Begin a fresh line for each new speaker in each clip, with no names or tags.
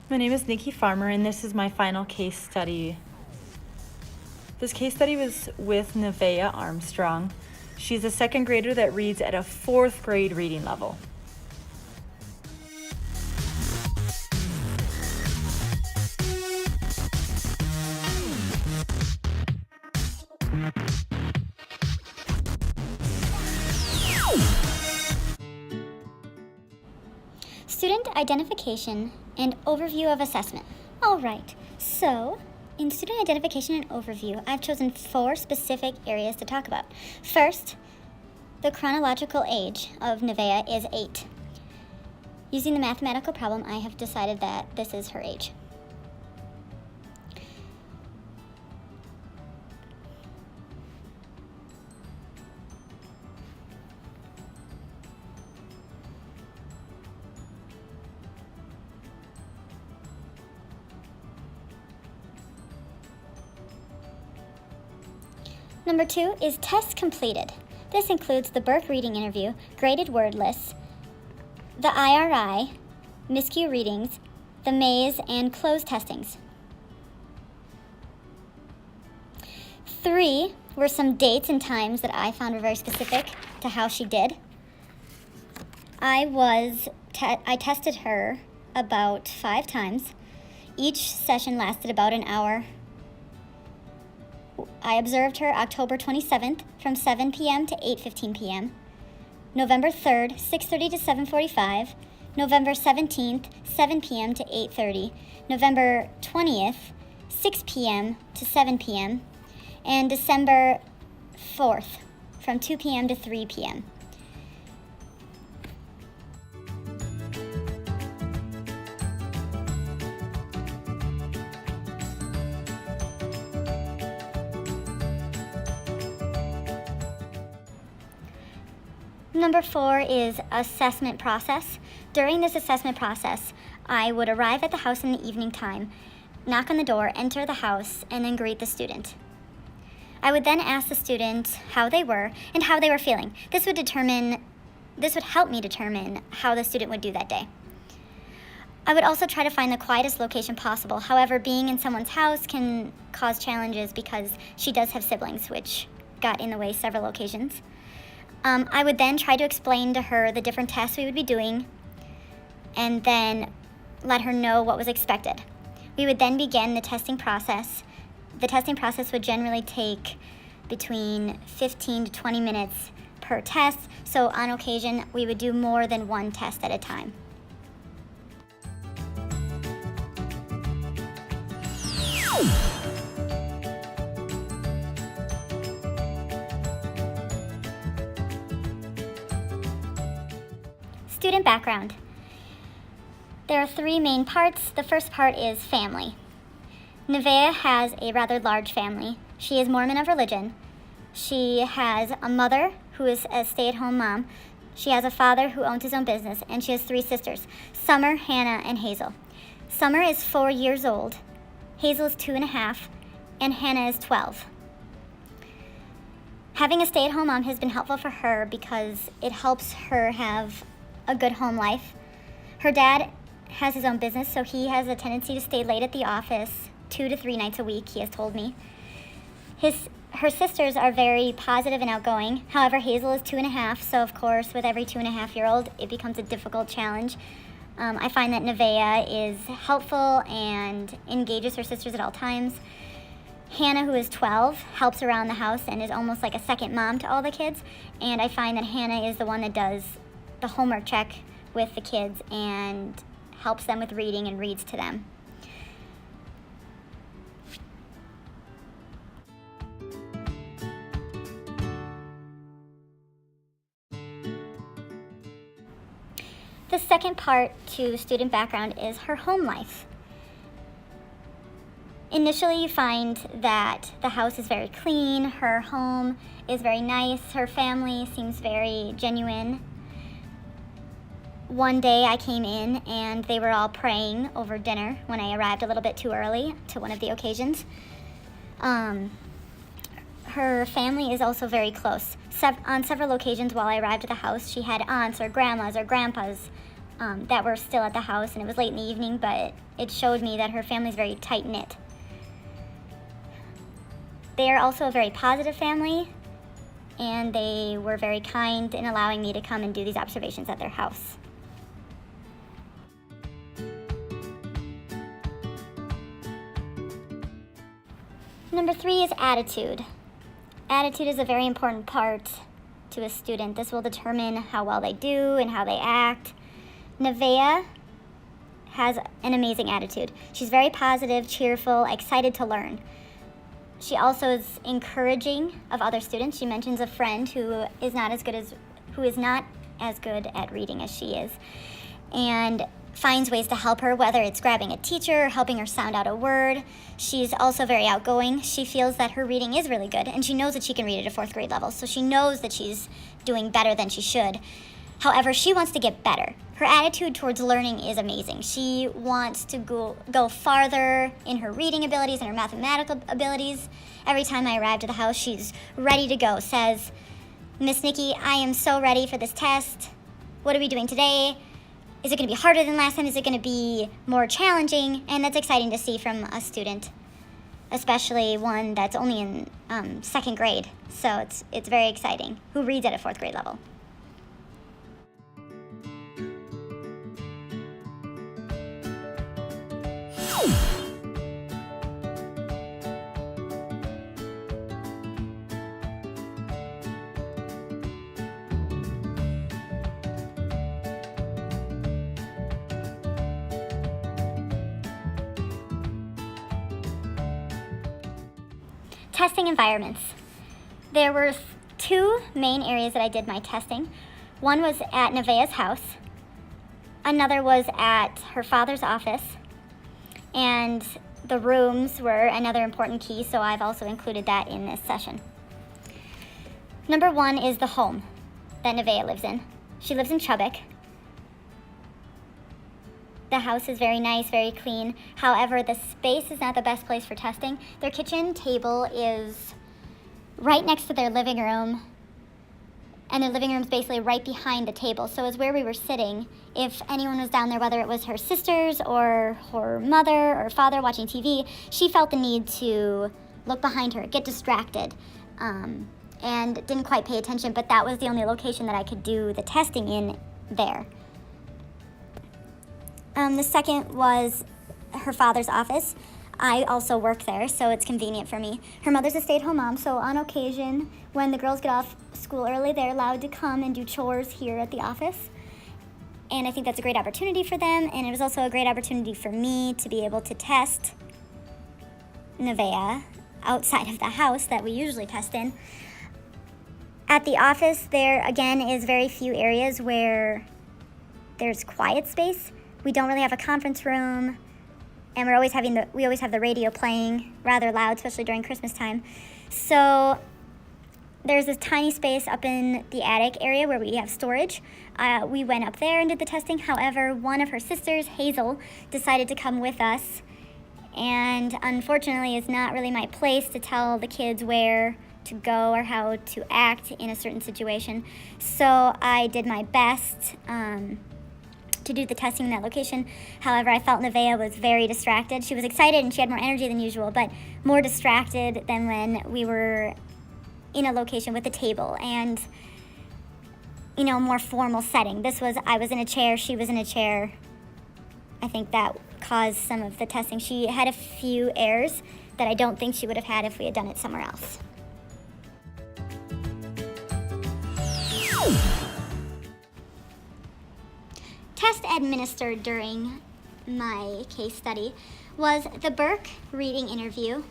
My name is Nikki Farmer, and this is my final case study. This case study was with Nevaeh Armstrong. She's a second grader that reads at a fourth grade reading level.
Student identification and overview of assessment. All right, so in student identification and overview, I've chosen 4 specific areas to talk about. First, the chronological age of Nevaeh is 8. Using the mathematical problem, I have decided that this is her age. Number 2 is test completed. This includes the Burke reading interview, graded word lists, the IRI, MISCU readings, the maze, and closed testings. 3 were some dates and times that I found were very specific to how she did. I tested her about 5 times. Each session lasted about an hour. I observed her October 27th from 7 p.m. to 8:15 p.m., November 3rd, 6:30 to 7:45, November 17th, 7 p.m. to 8:30, November 20th, 6 p.m. to 7 p.m., and December 4th from 2 p.m. to 3 p.m. Number 4 is assessment process. During this assessment process, I would arrive at the house in the evening time, knock on the door, enter the house, and then greet the student. I would then ask the student how they were and how they were feeling. This would help me determine how the student would do that day. I would also try to find the quietest location possible. However, being in someone's house can cause challenges because she does have siblings, which got in the way several occasions. I would then try to explain to her the different tests we would be doing and then let her know what was expected. We would then begin the testing process. The testing process would generally take between 15 to 20 minutes per test, so on occasion we would do more than one test at a time. Student background. There are 3 main parts. The first part is family. Nevaeh has a rather large family. She is Mormon of religion. She has a mother who is a stay-at-home mom. She has a father who owns his own business, and she has 3 sisters, Summer, Hannah, and Hazel. Summer is 4 years old, Hazel is 2.5, and Hannah is 12. Having a stay-at-home mom has been helpful for her because it helps her have a good home life. Her dad has his own business, so he has a tendency to stay late at the office 2 to 3 nights a week, he has told me. Her sisters are very positive and outgoing. However, Hazel is 2.5, so of course with every 2.5-year-old it becomes a difficult challenge. I find that Nevaeh is helpful and engages her sisters at all times. Hannah, who is 12, helps around the house and is almost like a second mom to all the kids, and I find that Hannah is the one that does the homework check with the kids and helps them with reading and reads to them. The second part to student background is her home life. Initially, you find that the house is very clean, her home is very nice, her family seems very genuine. One day I came in and they were all praying over dinner when I arrived a little bit too early to one of the occasions. Her family is also very close. On several occasions while I arrived at the house, she had aunts or grandmas or grandpas that were still at the house, and it was late in the evening, but it showed me that her family's very tight-knit. They are also a very positive family, and they were very kind in allowing me to come and do these observations at their house. Number 3 is attitude. Attitude is a very important part to a student. This will determine how well they do and how they act. Nevaeh has an amazing attitude. She's very positive, cheerful, excited to learn. She also is encouraging of other students. She mentions a friend who is not as good at reading as she is, and finds ways to help her, whether it's grabbing a teacher or helping her sound out a word. She's also very outgoing. She feels that her reading is really good, and she knows that she can read at a 4th grade level, so she knows that she's doing better than she should. However, she wants to get better. Her attitude towards learning is amazing. She wants to go farther in her reading abilities and her mathematical abilities. Every time I arrive to the house, she's ready to go. Says, "Miss Nikki, I am so ready for this test. What are we doing today? Is it going to be harder than last time? Is it going to be more challenging?" And that's exciting to see from a student, especially one that's only in 2nd grade. So it's very exciting, who reads at a 4th grade level. Testing environments. There were 2 main areas that I did my testing. One was at Nevaeh's house. Another was at her father's office. And the rooms were another important key, so I've also included that in this session. Number 1 is the home that Nevaeh lives in. She lives in Chubbuck. The house is very nice, very clean. However, the space is not the best place for testing. Their kitchen table is right next to their living room, and their living room is basically right behind the table. So it's where we were sitting. If anyone was down there, whether it was her sisters or her mother or father watching TV, she felt the need to look behind her, get distracted, and didn't quite pay attention, but that was the only location that I could do the testing in there. The second was her father's office. I also work there, so it's convenient for me. Her mother's a stay-at-home mom, so on occasion, when the girls get off school early, they're allowed to come and do chores here at the office. And I think that's a great opportunity for them, and it was also a great opportunity for me to be able to test Nevaeh outside of the house that we usually test in. At the office, there, again, is very few areas where there's quiet space. We don't really have a conference room, and we always have the radio playing rather loud, especially during Christmas time. So there's this tiny space up in the attic area where we have storage. We went up there and did the testing. However, one of her sisters, Hazel, decided to come with us, and unfortunately it's not really my place to tell the kids where to go or how to act in a certain situation. So I did my best to do the testing in that location. However, I felt Nevaeh was very distracted. She was excited and she had more energy than usual, but more distracted than when we were in a location with a table and, more formal setting. I was in a chair, she was in a chair. I think that caused some of the testing. She had a few errors that I don't think she would have had if we had done it somewhere else. Test administered during my case study was the Burke reading interview,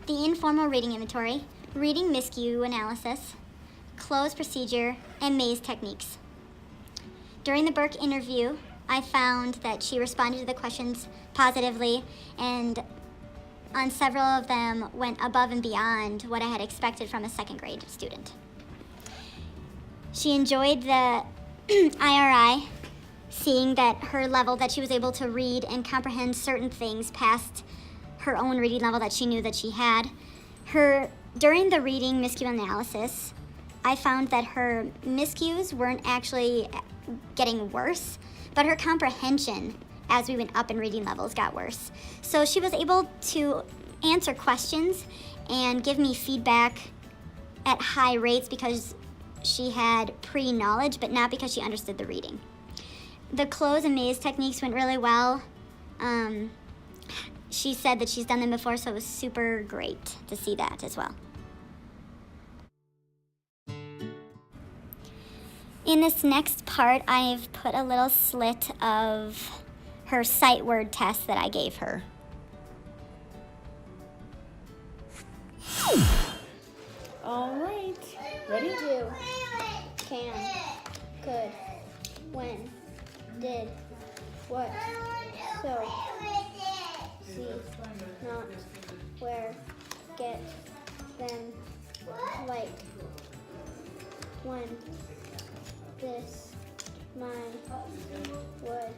the informal reading inventory, reading miscue analysis, closed procedure, and maze techniques. During the Burke interview, I found that she responded to the questions positively, and on several of them went above and beyond what I had expected from a 2nd grade student. She enjoyed the IRI, seeing that her level, that she was able to read and comprehend certain things past her own reading level that she knew that she had. During the reading miscue analysis, I found that her miscues weren't actually getting worse, but her comprehension as we went up in reading levels got worse. So she was able to answer questions and give me feedback at high rates because she had pre-knowledge, but not because she understood the reading. The close and maze techniques went really well. She said that she's done them before, so it was super great to see that as well. In this next part, I've put a little slit of her sight word test that I gave her.
All right. Ready?
Do, can, could, when, did, what, so, see, not, where, get, then, like, when, this, my, would,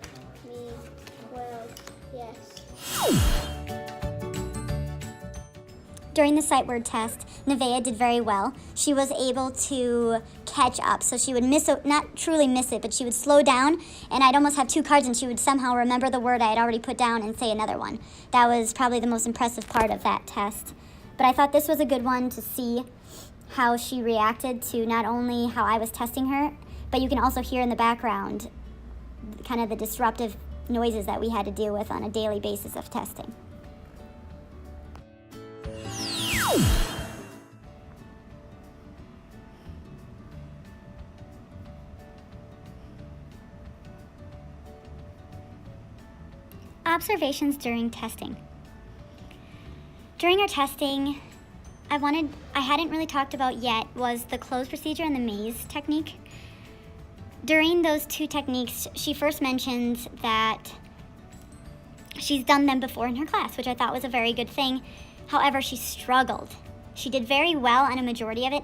me, will, yes.
During the sight word test, Nevaeh did very well. She was able to catch up, so she would not truly miss it, but she would slow down, and I'd almost have 2 cards, and she would somehow remember the word I had already put down and say another one. That was probably the most impressive part of that test. But I thought this was a good one to see how she reacted to not only how I was testing her, but you can also hear in the background kind of the disruptive noises that we had to deal with on a daily basis of testing. Observations during testing. During our testing, I hadn't really talked about yet was the close procedure and the maze technique. During those 2 techniques, she first mentioned that she's done them before in her class, which I thought was a very good thing. However, she struggled. She did very well on a majority of it,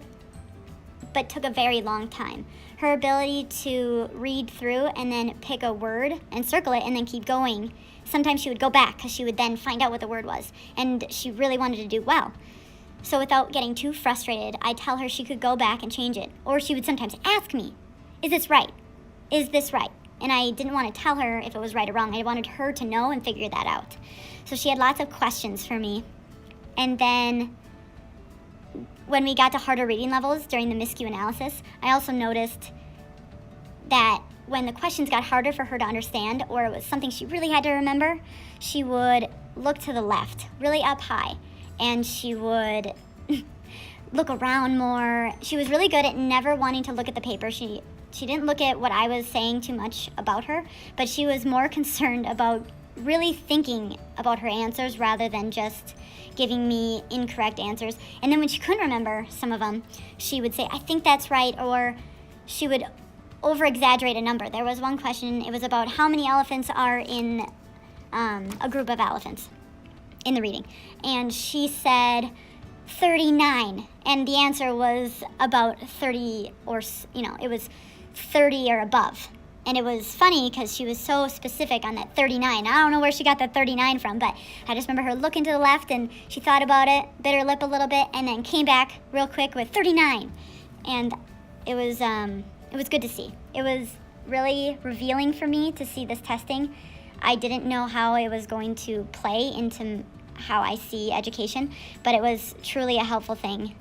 but took a very long time. Her ability to read through and then pick a word and circle it and then keep going, sometimes she would go back because she would then find out what the word was, and she really wanted to do well. So without getting too frustrated, I'd tell her she could go back and change it, or she would sometimes ask me, is this right? Is this right? And I didn't want to tell her if it was right or wrong. I wanted her to know and figure that out. So she had lots of questions for me. And then when we got to harder reading levels during the MISCU analysis, I also noticed that when the questions got harder for her to understand, or it was something she really had to remember, she would look to the left, really up high, and she would look around more. She was really good at never wanting to look at the paper. She didn't look at what I was saying too much about her, but she was more concerned about really thinking about her answers rather than just giving me incorrect answers. And then when she couldn't remember some of them, she would say, I think that's right, or she would over-exaggerate a number. There was one question, it was about how many elephants are in a group of elephants in the reading. And she said 39, and the answer was about 30, or, it was 30 or above. And it was funny because she was so specific on that 39. I don't know where she got that 39 from, but I just remember her looking to the left, and she thought about it, bit her lip a little bit, and then came back real quick with 39. And it was good to see. It was really revealing for me to see this testing. I didn't know how it was going to play into how I see education, but it was truly a helpful thing